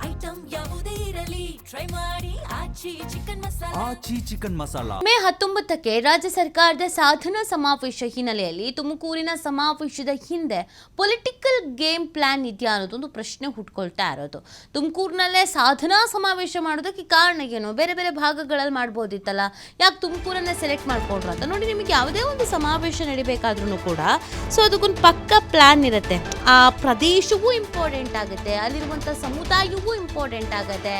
Item ಯಾವುದೇ ಇರಲಿ try ಮಾಡಿ ಆಚಿ ಚಿಕನ್ ಮಸಾಲಾ. ಮೇ 19ಕ್ಕೆ ರಾಜ್ಯ ಸರ್ಕಾರದ ಸಾಧನಾ ಸಮಾವೇಶ ಹಿನ್ನೆಲೆಯಲ್ಲಿ ತುಮಕೂರಿನ ಸಮಾವೇಶದ ಹಿಂದೆ ಪೊಲಿಟಿಕಲ್ ಗೇಮ್ ಪ್ಲಾನ್ ಇದೆಯಾ ಅನ್ನೋದೊಂದು ಪ್ರಶ್ನೆ ಹುಟ್ಕೊಳ್ತಾ ಇರೋದು. ತುಮಕೂರಿನಲ್ಲೇ ಸಾಧನಾ ಸಮಾವೇಶ ಮಾಡೋದಕ್ಕೆ ಕಾರಣ ಏನು? ಬೇರೆ ಬೇರೆ ಭಾಗಗಳಲ್ಲಿ ಮಾಡ್ಬೋದಿತ್ತಲ್ಲ, ಯಾಕೆ ತುಮಕೂರನ್ನೇ ಸೆಲೆಕ್ಟ್ ಮಾಡ್ಕೊಂಡ್ರು ಅಂತ ನೋಡಿ. ನಿಮಗೆ ಯಾವುದೇ ಒಂದು ಸಮಾವೇಶ ನಡಿಬೇಕಾದ್ರೂ ಕೂಡ ಸೊ ಅದಕ್ಕೊಂದು ಪಕ್ಕ ಪ್ಲಾನ್ ಇರುತ್ತೆ. ಆ ಪ್ರದೇಶವೂ ಇಂಪಾರ್ಟೆಂಟ್ ಆಗುತ್ತೆ, ಅಲ್ಲಿರುವಂಥ ಸಮುದಾಯವೂ ಇಂಪಾರ್ಟೆಂಟ್ ಆಗುತ್ತೆ,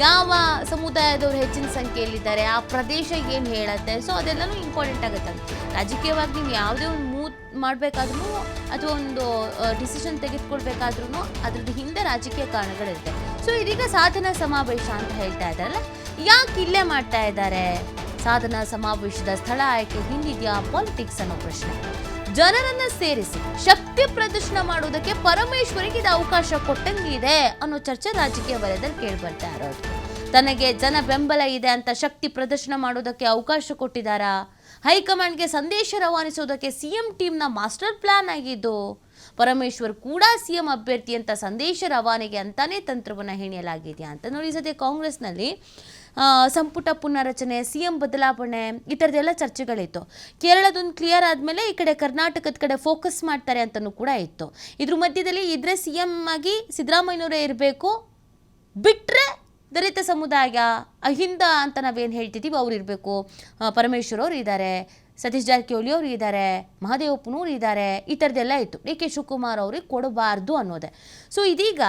ಯಾವ ಸಮುದಾಯದವರು ಹೆಚ್ಚಿನ ಸಂಖ್ಯೆಯಲ್ಲಿದ್ದಾರೆ, ಆ ಪ್ರದೇಶ ಏನು ಹೇಳುತ್ತೆ, ಸೊ ಅದೆಲ್ಲನೂ ಇಂಪಾರ್ಟೆಂಟ್ ಆಗುತ್ತೆ. ರಾಜಕೀಯವಾಗಿ ನೀವು ಯಾವುದೇ ಒಂದು ಮೂವ್ ಮಾಡಬೇಕಾದ್ರೂ ಅಥವಾ ಒಂದು ಡಿಸಿಷನ್ ತೆಗೆದುಕೊಳ್ಬೇಕಾದ್ರೂ ಅದ್ರದ್ದು ಹಿಂದೆ ರಾಜಕೀಯ ಕಾರಣಗಳಿರುತ್ತೆ. ಸೊ ಇದೀಗ ಸಾಧನಾ ಸಮಾವೇಶ ಅಂತ ಹೇಳ್ತಾ ಇದ್ದಾರಲ್ಲ, ಯಾಕೆ ಇಲ್ಲೇ ಮಾಡ್ತಾ ಇದ್ದಾರೆ? ಸಾಧನಾ ಸಮಾವೇಶದ ಸ್ಥಳ ಆಯ್ಕೆ ಹಿಂದಿದೆಯಾ ಪಾಲಿಟಿಕ್ಸ್ ಅನ್ನೋ ಪ್ರಶ್ನೆ. ಜನರನ್ನ ಸೇರಿಸಿ ಶಕ್ತಿ ಪ್ರದರ್ಶನ ಮಾಡುವುದಕ್ಕೆ ಪರಮೇಶ್ವರಿಗೆ ಇದು ಅವಕಾಶ ಕೊಟ್ಟಂಗಿದೆ ಅನ್ನೋ ಚರ್ಚೆ ರಾಜಕೀಯ ವಲಯದಲ್ಲಿ ಕೇಳಿ ಬರ್ತಾ ಇರೋದು. ತನಗೆ ಜನ ಬೆಂಬಲ ಇದೆ ಅಂತ ಶಕ್ತಿ ಪ್ರದರ್ಶನ ಮಾಡೋದಕ್ಕೆ ಅವಕಾಶ ಕೊಟ್ಟಿದ್ದಾರಾ? ಹೈಕಮಾಂಡ್ಗೆ ಸಂದೇಶ ರವಾನಿಸೋದಕ್ಕೆ ಸಿಎಂ ಟೀಮ್ನ ಮಾಸ್ಟರ್ ಪ್ಲಾನ್ ಆಗಿದ್ದು. ಪರಮೇಶ್ವರ್ ಕೂಡ ಸಿಎಂ ಅಭ್ಯರ್ಥಿ ಅಂತ ಸಂದೇಶ ರವಾನೆಗೆ ಅಂತಾನೆ ತಂತ್ರವನ್ನು ಹೆಣೆಯಲಾಗಿದೆಯಾ ಅಂತ ನೋಡಿ. ಸದ್ಯ ಕಾಂಗ್ರೆಸ್ನಲ್ಲಿ ಸಂಪುಟ ಪುನರಚನೆ, ಸಿಎಂ ಬದಲಾವಣೆ ಈ ಥರದ್ದೆಲ್ಲ ಚರ್ಚೆಗಳಿತ್ತು. ಕೇರಳದೊಂದು ಕ್ಲಿಯರ್ ಆದಮೇಲೆ ಈ ಕಡೆ ಕರ್ನಾಟಕದ ಕಡೆ ಫೋಕಸ್ ಮಾಡ್ತಾರೆ ಅಂತಲೂ ಕೂಡ ಇತ್ತು. ಇದ್ರ ಮಧ್ಯದಲ್ಲಿ ಇದ್ರೆ ಸಿಎಂ ಆಗಿ ಸಿದ್ದರಾಮಯ್ಯನವರೇ ಇರಬೇಕು, ಬಿಟ್ಟರೆ ದಲಿತ ಸಮುದಾಯ ಅಹಿಂದ ಅಂತ ನಾವೇನು ಹೇಳ್ತಿದ್ದೀವಿ ಅವ್ರು ಇರಬೇಕು, ಪರಮೇಶ್ವರ್ ಅವರು ಇದ್ದಾರೆ, ಸತೀಶ್ ಜಾರಕಿಹೊಳಿ ಅವರು ಇದ್ದಾರೆ, ಮಹದೇವಪ್ಪನವರು ಇದ್ದಾರೆ, ಈ ಥರದ್ದೆಲ್ಲ ಇತ್ತು. ಡಿ ಕೆ ಶಿವಕುಮಾರ್ ಅವ್ರಿಗೆ ಕೊಡಬಾರ್ದು ಅನ್ನೋದೇ. ಸೊ ಇದೀಗ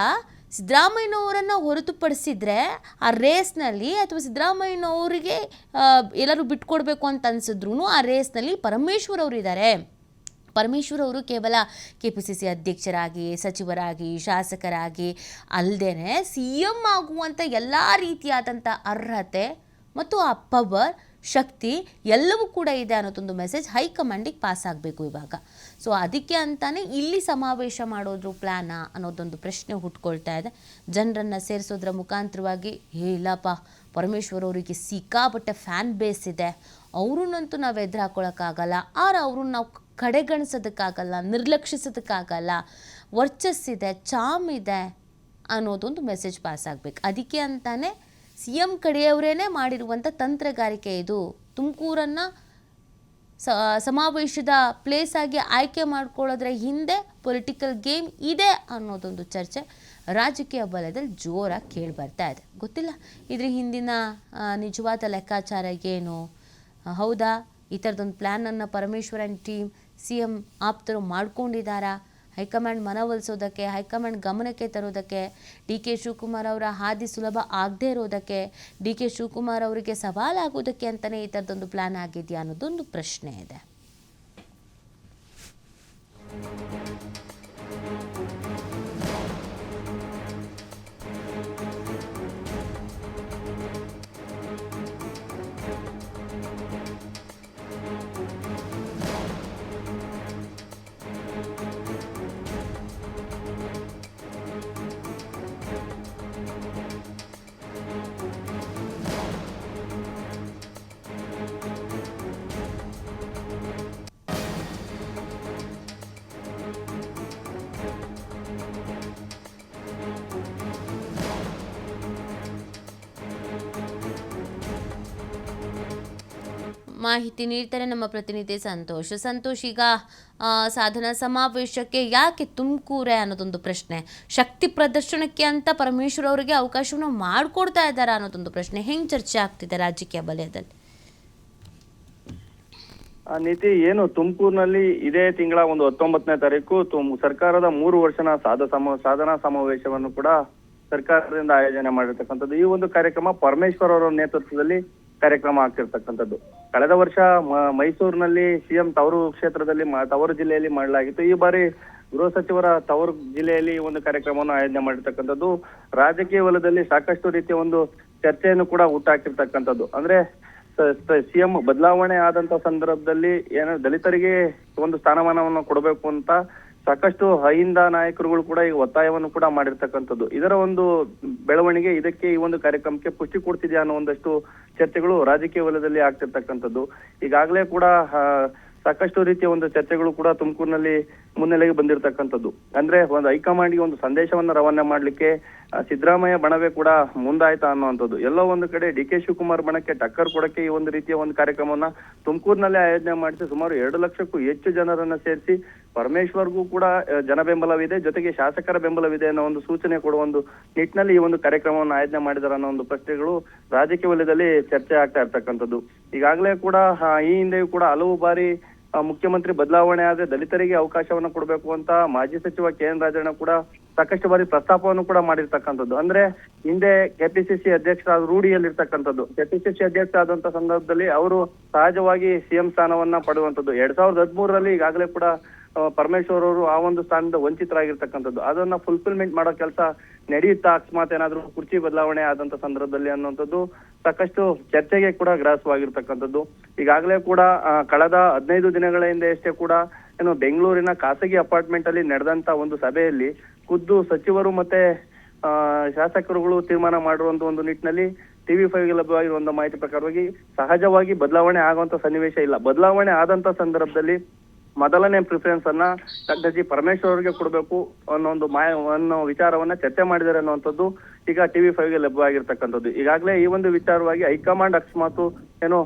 ಸಿದ್ದರಾಮಯ್ಯನವರನ್ನು ಹೊರತುಪಡಿಸಿದ್ರೆ ಆ ರೇಸ್ನಲ್ಲಿ ಅಥವಾ ಸಿದ್ದರಾಮಯ್ಯನವರಿಗೆ ಎಲ್ಲರೂ ಬಿಟ್ಕೊಡ್ಬೇಕು ಅಂತ ಅನಿಸಿದ್ರು ಆ ರೇಸ್ನಲ್ಲಿ ಪರಮೇಶ್ವರ್ ಅವರು ಇದ್ದಾರೆ. ಪರಮೇಶ್ವರ್ ಅವರು ಕೇವಲ KPCC ಅಧ್ಯಕ್ಷರಾಗಿ, ಸಚಿವರಾಗಿ, ಶಾಸಕರಾಗಿ ಅಲ್ಲದೆ ಸಿ ಎಂ ಆಗುವಂಥ ಎಲ್ಲ ರೀತಿಯಾದಂಥ ಅರ್ಹತೆ ಮತ್ತು ಆ ಪವರ್, ಶಕ್ತಿ ಎಲ್ಲವೂ ಕೂಡ ಇದೆ ಅನ್ನೋದೊಂದು ಮೆಸೇಜ್ ಹೈಕಮಾಂಡಿಗೆ ಪಾಸ್ ಆಗಬೇಕು ಇವಾಗ. ಸೊ ಅದಕ್ಕೆ ಅಂತಾನೆ ಇಲ್ಲಿ ಸಮಾವೇಶ ಮಾಡೋದ್ರ ಪ್ಲ್ಯಾನಾ ಅನ್ನೋದೊಂದು ಪ್ರಶ್ನೆ ಹುಟ್ಕೊಳ್ತಾ ಇದೆ. ಜನರನ್ನು ಸೇರಿಸೋದ್ರ ಮುಖಾಂತರವಾಗಿ ಇಲ್ಲಪ್ಪ ಪರಮೇಶ್ವರ್ ಅವರಿಗೆ ಸಿಕ್ಕಾಪಟ್ಟೆ ಫ್ಯಾನ್ ಬೇಸ್ ಇದೆ, ಅವ್ರನ್ನಂತೂ ನಾವು ಎದುರು ಹಾಕೊಳ್ಳೋಕ್ಕಾಗಲ್ಲ, ಅವ್ರನ್ನ ನಾವು ಕಡೆಗಣಿಸೋದಕ್ಕಾಗಲ್ಲ, ನಿರ್ಲಕ್ಷಿಸೋದಕ್ಕಾಗಲ್ಲ, ವರ್ಚಸ್ಸಿದೆ, ಚಾಮ್ ಇದೆ ಅನ್ನೋದೊಂದು ಮೆಸೇಜ್ ಪಾಸ್ ಆಗಬೇಕು. ಅದಕ್ಕೆ ಅಂತಾನೆ ಸಿಎಂ ಕಡೆಯವರೇ ಮಾಡಿರುವಂಥ ತಂತ್ರಗಾರಿಕೆ ಇದು. ತುಮಕೂರನ್ನು ಸಮಾವೇಶದ ಪ್ಲೇಸ್ ಆಗಿ ಆಯ್ಕೆ ಮಾಡ್ಕೊಳ್ಳೋದ್ರ ಹಿಂದೆ ಪೊಲಿಟಿಕಲ್ ಗೇಮ್ ಇದೆ ಅನ್ನೋದೊಂದು ಚರ್ಚೆ ರಾಜಕೀಯ ವಲಯದಲ್ಲಿ ಜೋರಾಗಿ ಕೇಳಿ ಬರ್ತಾ ಇದೆ. ಗೊತ್ತಿಲ್ಲ ಇದ್ರ ಹಿಂದಿನ ನಿಜವಾದ ಲೆಕ್ಕಾಚಾರ ಏನು. ಹೌದಾ, ಈ ಥರದೊಂದು ಪ್ಲ್ಯಾನನ್ನು ಪರಮೇಶ್ವರನ್ ಟೀಮ್, ಸಿಎಂ ಆಪ್ತರು ಮಾಡ್ಕೊಂಡಿದ್ದಾರಾ? ಹೈಕಮಾಂಡ್ ಮನವೊಲಿಸೋದಕ್ಕೆ, ಹೈಕಮಾಂಡ್ ಗಮನಕ್ಕೆ ತರೋದಕ್ಕೆ, ಡಿ ಕೆ ಶಿವಕುಮಾರ್ ಅವರ ಹಾದಿ ಸುಲಭ ಆಗದೇ ಇರೋದಕ್ಕೆ, ಡಿ ಕೆ ಶಿವಕುಮಾರ್ ಅವರಿಗೆ ಸವಾಲಾಗೋದಕ್ಕೆ ಅಂತಲೇ ಈ ಥರದೊಂದು ಪ್ಲ್ಯಾನ್ ಆಗಿದೆಯಾ ಅನ್ನೋದೊಂದು ಪ್ರಶ್ನೆ ಇದೆ. ಮಾಹಿತಿ ನೀಡ್ತಾರೆ ನಮ್ಮ ಪ್ರತಿನಿಧಿ ಸಂತೋಷ್. ಈಗ ಸಾಧನಾ ಸಮಾವೇಶಕ್ಕೆ ಯಾಕೆ ತುಮಕೂರೇ ಅನ್ನೋದೊಂದು ಪ್ರಶ್ನೆ, ಶಕ್ತಿ ಪ್ರದರ್ಶನಕ್ಕೆ ಅಂತ ಪರಮೇಶ್ವರ್ ಅವರಿಗೆ ಅವಕಾಶವನ್ನು ಮಾಡಿಕೊಡ್ತಾ ಇದ್ದಾರಾ ಅನ್ನೋದೊಂದು ಪ್ರಶ್ನೆ ಹೆಂಗೆ ಚರ್ಚೆ ಆಗ್ತಿದೆ ರಾಜಕೀಯ ವಲಯದಲ್ಲಿ? ನೀತಿ ಏನು, ತುಮಕೂರಿನಲ್ಲಿ ಇದೇ ತಿಂಗಳ 19ನೇ ತಾರೀಕು ಸರ್ಕಾರದ 3 ವರ್ಷನ ಸಾಧನಾ ಸಮಾವೇಶವನ್ನು ಕೂಡ ಸರ್ಕಾರದಿಂದ ಆಯೋಜನೆ ಮಾಡಿರ್ತಕ್ಕಂಥದ್ದು. ಈ ಒಂದು ಕಾರ್ಯಕ್ರಮ ಪರಮೇಶ್ವರ್ ಅವರ ನೇತೃತ್ವದಲ್ಲಿ ಕಾರ್ಯಕ್ರಮ ಆಗ್ತಿರ್ತಕ್ಕಂಥದ್ದು. ಕಳೆದ ವರ್ಷ ಮೈಸೂರಿನಲ್ಲಿ ಸಿಎಂ ತವರು ಕ್ಷೇತ್ರದಲ್ಲಿ ತವರು ಜಿಲ್ಲೆಯಲ್ಲಿ ಮಾಡಲಾಗಿತ್ತು. ಈ ಬಾರಿ ಗೃಹ ಸಚಿವರ ತವರು ಜಿಲ್ಲೆಯಲ್ಲಿ ಈ ಒಂದು ಕಾರ್ಯಕ್ರಮವನ್ನು ಆಯೋಜನೆ ಮಾಡಿರ್ತಕ್ಕಂಥದ್ದು. ರಾಜಕೀಯ ವಲಯದಲ್ಲಿ ಸಾಕಷ್ಟು ರೀತಿಯ ಒಂದು ಚರ್ಚೆಯನ್ನು ಕೂಡ ಹುಟ್ಟಾಕಿರ್ತಕ್ಕಂಥದ್ದು. ಅಂದ್ರೆ ಸಿಎಂ ಬದಲಾವಣೆ ಆದಂತ ಸಂದರ್ಭದಲ್ಲಿ ದಲಿತರಿಗೆ ಒಂದು ಸ್ಥಾನಮಾನವನ್ನು ಕೊಡಬೇಕು ಅಂತ ಸಾಕಷ್ಟು ಅಹಿಂದ ನಾಯಕರುಗಳು ಕೂಡ ಈಗ ಒತ್ತಾಯವನ್ನು ಕೂಡ ಮಾಡಿರ್ತಕ್ಕಂಥದ್ದು. ಇದರ ಒಂದು ಬೆಳವಣಿಗೆ ಇದಕ್ಕೆ ಈ ಒಂದು ಕಾರ್ಯಕ್ರಮಕ್ಕೆ ಪುಷ್ಟಿ ಕೊಡ್ತಿದ್ಯಾ ಅನ್ನೋ ಒಂದಷ್ಟು ಚರ್ಚೆಗಳು ರಾಜಕೀಯ ವಲಯದಲ್ಲಿ ಆಗ್ತಿರ್ತಕ್ಕಂಥದ್ದು. ಈಗಾಗಲೇ ಕೂಡ ಸಾಕಷ್ಟು ರೀತಿಯ ಒಂದು ಚರ್ಚೆಗಳು ಕೂಡ ತುಮಕೂರಿನಲ್ಲಿ ಮುನ್ನೆಲೆಗೆ ಬಂದಿರತಕ್ಕಂಥದ್ದು. ಅಂದ್ರೆ ಒಂದು ಹೈಕಮಾಂಡ್ಗೆ ಒಂದು ಸಂದೇಶವನ್ನ ರವಾನೆ ಮಾಡ್ಲಿಕ್ಕೆ ಸಿದ್ದರಾಮಯ್ಯ ಬಣವೇ ಕೂಡ ಮುಂದಾಯ್ತಾ ಅನ್ನುವಂಥದ್ದು. ಎಲ್ಲೋ ಒಂದು ಕಡೆ ಡಿ ಕೆ ಶಿವಕುಮಾರ್ ಬಣಕ್ಕೆ ಟಕ್ಕರ್ ಕೊಡಕ್ಕೆ ಈ ಒಂದು ರೀತಿಯ ಒಂದು ಕಾರ್ಯಕ್ರಮವನ್ನ ತುಮಕೂರಿನಲ್ಲೇ ಆಯೋಜನೆ ಮಾಡಿಸಿ ಸುಮಾರು 2 ಲಕ್ಷಕ್ಕೂ ಹೆಚ್ಚು ಜನರನ್ನ ಸೇರಿಸಿ ಪರಮೇಶ್ವರ್ಗೂ ಕೂಡ ಜನ ಬೆಂಬಲವಿದೆ, ಜೊತೆಗೆ ಶಾಸಕರ ಬೆಂಬಲವಿದೆ ಅನ್ನೋ ಒಂದು ಸೂಚನೆ ಕೊಡುವ ಒಂದು ನಿಟ್ಟಿನಲ್ಲಿ ಈ ಒಂದು ಕಾರ್ಯಕ್ರಮವನ್ನು ಆಯೋಜನೆ ಮಾಡಿದಾರೆ ಅನ್ನೋ ಒಂದು ಪ್ರಶ್ನೆಗಳು ರಾಜಕೀಯ ವಲಯದಲ್ಲಿ ಚರ್ಚೆ ಆಗ್ತಾ ಇರ್ತಕ್ಕಂಥದ್ದು. ಈಗಾಗಲೇ ಕೂಡ ಈ ಹಿಂದೆಯೂ ಕೂಡ ಹಲವು ಬಾರಿ ಮುಖ್ಯಮಂತ್ರಿ ಬದಲಾವಣೆ ಆದ್ರೆ ದಲಿತರಿಗೆ ಅವಕಾಶವನ್ನ ಕೊಡಬೇಕು ಅಂತ ಮಾಜಿ ಸಚಿವ ಕೆ ಎನ್ ರಾಜಣ್ಣ ಕೂಡ ಸಾಕಷ್ಟು ಬಾರಿ ಪ್ರಸ್ತಾಪವನ್ನು ಕೂಡ ಮಾಡಿರ್ತಕ್ಕಂಥದ್ದು. ಅಂದ್ರೆ ಹಿಂದೆ ಕೆಪಿಸಿಸಿ ಅಧ್ಯಕ್ಷ ರೂಢಿಯಲ್ಲಿರ್ತಕ್ಕಂಥದ್ದು. ಕೆಪಿಸಿಸಿ ಅಧ್ಯಕ್ಷ ಆದಂತ ಸಂದರ್ಭದಲ್ಲಿ ಅವರು ಸಹಜವಾಗಿ ಸಿಎಂ ಸ್ಥಾನವನ್ನ ಪಡೆಯುವಂಥದ್ದು. 2013ರಲ್ಲಿ ಈಗಾಗಲೇ ಕೂಡ ಪರಮೇಶ್ವರ್ ಅವರು ಆ ಒಂದು ಸ್ಥಾನದಿಂದ ವಂಚಿತರಾಗಿರ್ತಕ್ಕಂಥದ್ದು. ಅದನ್ನ ಫುಲ್ಫಿಲ್ಮೆಂಟ್ ಮಾಡೋ ಕೆಲಸ ನಡೆಯುತ್ತಾ ಅಕಸ್ಮಾತ್ ಏನಾದ್ರೂ ಕುರ್ಚಿ ಬದಲಾವಣೆ ಆದಂತ ಸಂದರ್ಭದಲ್ಲಿ ಅನ್ನುವಂಥದ್ದು ಸಾಕಷ್ಟು ಚರ್ಚೆಗೆ ಕೂಡ ಗ್ರಾಸವಾಗಿರ್ತಕ್ಕಂಥದ್ದು. ಈಗಾಗಲೇ ಕೂಡ ಕಳೆದ 15 ದಿನಗಳ ಹಿಂದೆ ಅಷ್ಟೇ ಕೂಡ ಏನು ಬೆಂಗಳೂರಿನ ಖಾಸಗಿ ಅಪಾರ್ಟ್ಮೆಂಟ್ ಅಲ್ಲಿ ನಡೆದಂತ ಒಂದು ಸಭೆಯಲ್ಲಿ ಖುದ್ದು ಸಚಿವರು ಮತ್ತೆ ಶಾಸಕರುಗಳು ತೀರ್ಮಾನ ಮಾಡುವಂತ ಒಂದು ನಿಟ್ಟಿನಲ್ಲಿ TV5ಗೆ ಲಭ್ಯವಾಗಿರುವಂತ ಮಾಹಿತಿ ಪ್ರಕಾರವಾಗಿ ಸಹಜವಾಗಿ ಬದಲಾವಣೆ ಆಗುವಂತ ಸನ್ನಿವೇಶ ಇಲ್ಲ. ಬದಲಾವಣೆ ಆದಂತ ಸಂದರ್ಭದಲ್ಲಿ ಮೊದಲನೇ ಪ್ರಿಫರೆನ್ಸ್ ಅನ್ನ ಡಾಕ್ಟರ್ ಜಿ ಪರಮೇಶ್ವರ್ ಅವರಿಗೆ ಕೊಡಬೇಕು ಅನ್ನೋ ವಿಚಾರವನ್ನ ಚರ್ಚೆ ಮಾಡಿದ್ದಾರೆ ಅನ್ನುವಂಥದ್ದು ಈಗ TV5ಗೆ ಲಭ್ಯವಾಗಿರ್ತಕ್ಕಂಥದ್ದು. ಈಗಾಗಲೇ ಈ ಒಂದು ವಿಚಾರವಾಗಿ ಹೈಕಮಾಂಡ್ ಅಕಸ್ಮಾತ್ ಏನು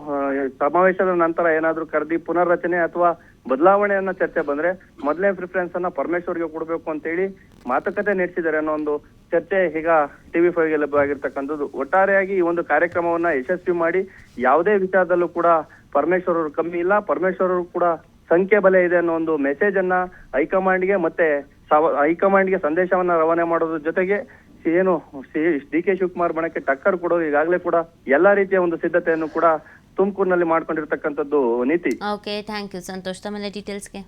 ಸಮಾವೇಶದ ನಂತರ ಏನಾದ್ರೂ ಕರೆದಿ ಪುನರ್ರಚನೆ ಅಥವಾ ಬದಲಾವಣೆಯನ್ನ ಚರ್ಚೆ ಬಂದ್ರೆ ಮೊದಲನೇ ಪ್ರಿಫರೆನ್ಸ್ ಅನ್ನ ಪರಮೇಶ್ವರ್ಗೆ ಕೊಡಬೇಕು ಅಂತ ಹೇಳಿ ಮಾತುಕತೆ ನಡೆಸಿದ್ದಾರೆ ಅನ್ನೋ ಒಂದು ಚರ್ಚೆ ಈಗ TV5ಗೆ ಲಭ್ಯವಾಗಿರ್ತಕ್ಕಂಥದ್ದು. ಒಟ್ಟಾರೆಯಾಗಿ ಈ ಒಂದು ಕಾರ್ಯಕ್ರಮವನ್ನ ಯಶಸ್ವಿ ಮಾಡಿ ಯಾವುದೇ ವಿಚಾರದಲ್ಲೂ ಕೂಡ ಪರಮೇಶ್ವರ್ ಅವರು ಕಮ್ಮಿ ಇಲ್ಲ, ಪರಮೇಶ್ವರ್ ಅವರು ಕೂಡ ಸಂಖ್ಯೆ ಬಲ ಇದೆ ಅನ್ನೋ ಒಂದು ಮೆಸೇಜ್ ಅನ್ನ ಹೈಕಮಾಂಡ್ಗೆ ಮತ್ತೆ ಹೈಕಮಾಂಡ್ಗೆ ಸಂದೇಶವನ್ನ ರವಾನೆ ಮಾಡೋದ್ರ ಜೊತೆಗೆ ಏನು ಡಿ ಕೆ ಶಿವಕುಮಾರ್ ಬಣಕ್ಕೆ ಟಕ್ಕರ್ ಕೊಡೋದು ಈಗಾಗಲೇ ಕೂಡ ಎಲ್ಲಾ ರೀತಿಯ ಒಂದು ಸಿದ್ಧತೆಯನ್ನು ಕೂಡ ತುಮಕೂರಿನಲ್ಲಿ ಮಾಡ್ಕೊಂಡಿರ್ತಕ್ಕಂಥದ್ದು ನೀತಿ. ಓಕೆ, ಥ್ಯಾಂಕ್ ಯು ಸಂತೋಷ್ ತಮ್ಮ ಡೀಟೇಲ್ಸ್ಗೆ.